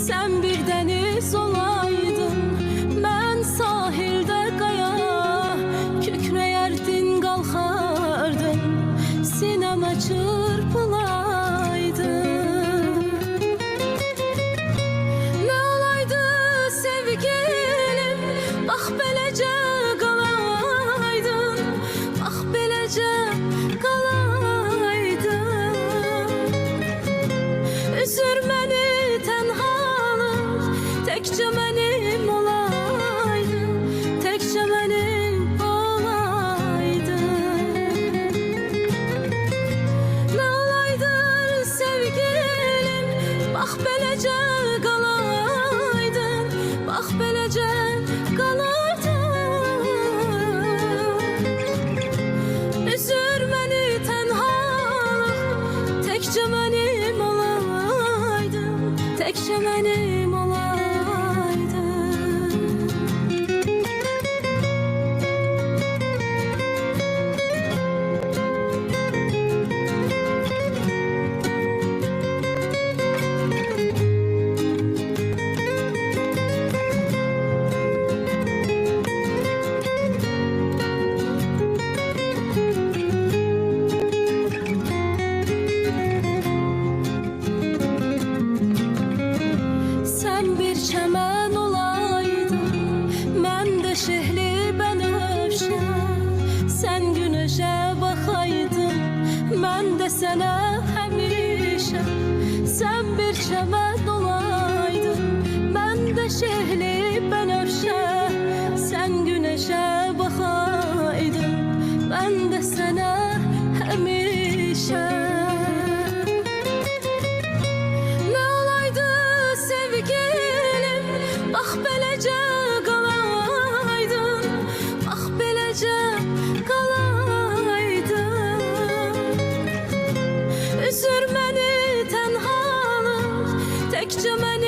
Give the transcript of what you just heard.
Sen bir deniz olaydın, mən sahildə qaya, kükrəyərdin, qalxardın, sinəmə çırpılaydın. Nə olaydı sevgilim, bax beləcə qalaydın, bax beləcə qalaydın. Üzür məni tənhalıq, təkcə mənim olaydın, təkcə mənim olaydın. Nə olaydı sevgilim, bax beləcə qalaydın, bax beləcə qalaydın. Üzür məni tənhalıq, təkcə mənim olaydın, təkcə mənim olaydın. Sen bir çəmən olaydın, mən də şehli bənövşə. Sen günəşə baxaydın, mən də sənə həmişə. Sen bir çəmən olaydın, mən də şehli bənövşə. Sen günəşə baxaydın, mən də sənə həmişə. Sevgilim, bax beləcə qalaydın, bax beləcə qalaydın. Üzür məni tənhalıq, təkcə məni